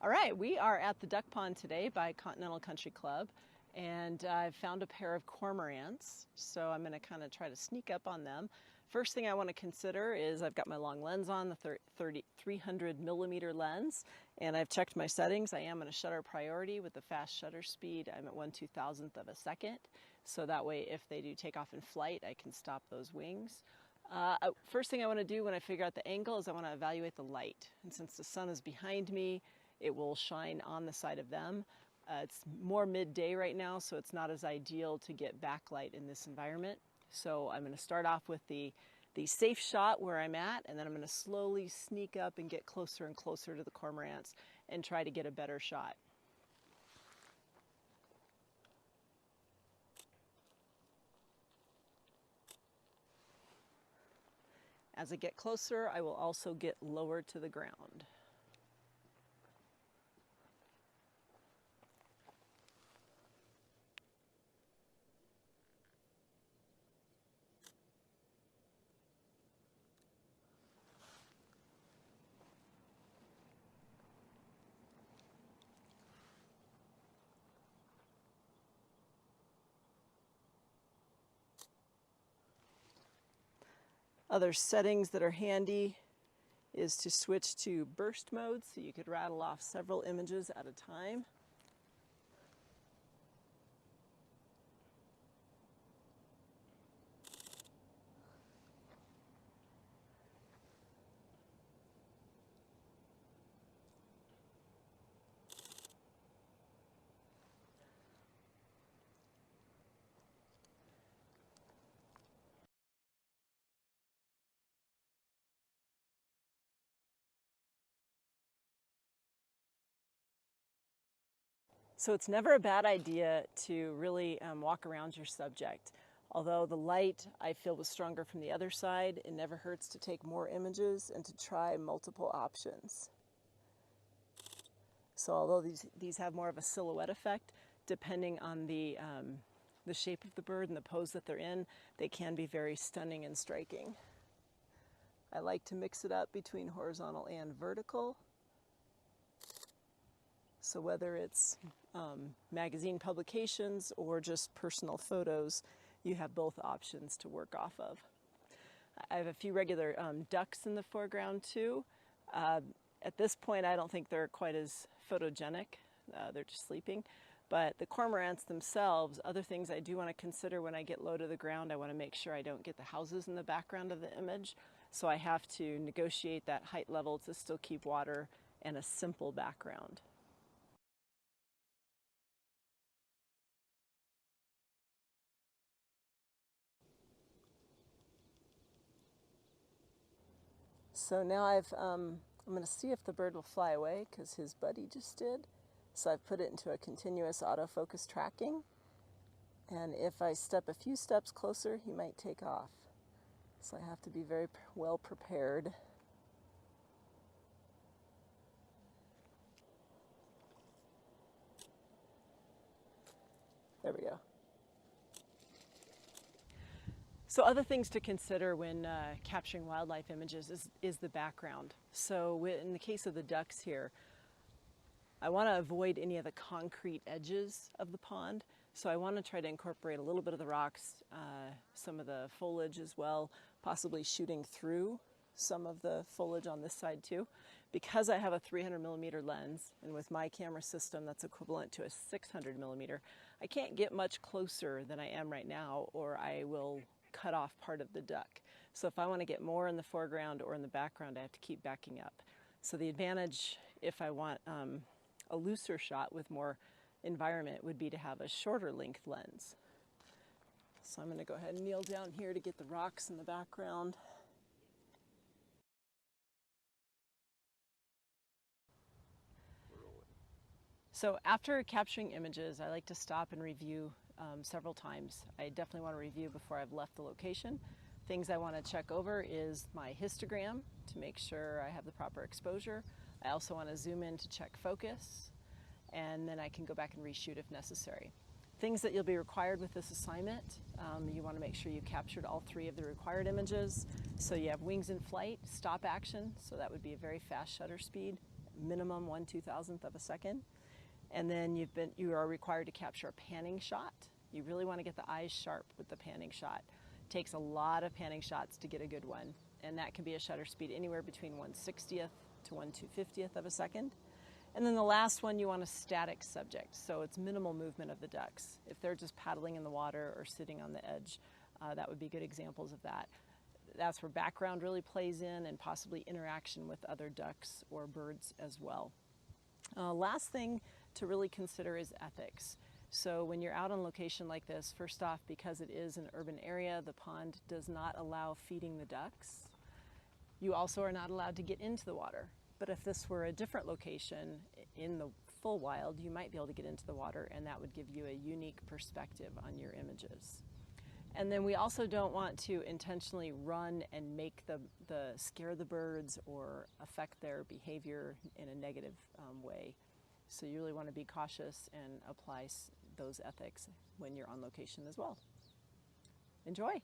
All right, we are at the duck pond today by Continental Country Club, and I've found a pair of cormorants, so I'm going to kind of try to sneak up on them. First thing I want to consider is I've got my long lens on, the 300 millimeter lens, and I've checked my settings. I am in a shutter priority with the fast shutter speed. I'm at 1/2000th of a second, so that way if they do take off in flight, I can stop those wings. First thing I want to do when I figure out the angle is I want to evaluate the light, and since the sun is behind me, it will shine on the side of them. It's more midday right now, so it's not as ideal to get backlight in this environment. So I'm going to start off with the safe shot where I'm at, and then I'm going to slowly sneak up and get closer and closer to the cormorants and try to get a better shot. As I get closer, I will also get lower to the ground. Other settings that are handy is to switch to burst mode, so you could rattle off several images at a time. So it's never a bad idea to really walk around your subject. Although the light I feel was stronger from the other side, it never hurts to take more images and to try multiple options. So although these have more of a silhouette effect, depending on the shape of the bird and the pose that they're in, they can be very stunning and striking. I like to mix it up between horizontal and vertical. So whether it's magazine publications or just personal photos, you have both options to work off of. I have a few regular ducks in the foreground too. At this point, I don't think they're quite as photogenic. They're just sleeping. But the cormorants themselves, other things I do want to consider when I get low to the ground, I want to make sure I don't get the houses in the background of the image. So I have to negotiate that height level to still keep water and a simple background. So now I'm going to see if the bird will fly away because his buddy just did. So I've put it into a continuous autofocus tracking. And if I step a few steps closer, he might take off. So I have to be very well prepared. There we go. So other things to consider when capturing wildlife images is the background. So in the case of the ducks here, I want to avoid any of the concrete edges of the pond. So I want to try to incorporate a little bit of the rocks, some of the foliage as well, possibly shooting through some of the foliage on this side too. Because I have a 300 millimeter lens, and with my camera system that's equivalent to a 600 millimeter, I can't get much closer than I am right now, or I will cut off part of the duck. So if I want to get more in the foreground or in the background, I have to keep backing up. So the advantage, if I want a looser shot with more environment, would be to have a shorter length lens. So I'm going to go ahead and kneel down here to get the rocks in the background. So after capturing images, I like to stop and review several times. I definitely want to review before I've left the location. Things I want to check over is my histogram to make sure I have the proper exposure. I also want to zoom in to check focus, and then I can go back and reshoot if necessary. Things that you'll be required with this assignment, you want to make sure you captured all 3 of the required images. So you have wings in flight, stop action, so that would be a very fast shutter speed, minimum 1/2000th of a second. And then you are required to capture a panning shot. You really want to get the eyes sharp with the panning shot. It takes a lot of panning shots to get a good one, and that can be a shutter speed anywhere between 1/60th to 1/250th of a second. And then the last one, you want a static subject, so it's minimal movement of the ducks. If they're just paddling in the water or sitting on the edge, that would be good examples of that. That's where background really plays in, and possibly interaction with other ducks or birds as well. Last thing to really consider is ethics. So when you're out on location like this, first off, because it is an urban area, the pond does not allow feeding the ducks. You also are not allowed to get into the water. But if this were a different location in the full wild, you might be able to get into the water, and that would give you a unique perspective on your images. And then we also don't want to intentionally run and make scare the birds or affect their behavior in a negative way. So you really want to be cautious and apply those ethics when you're on location as well. Enjoy!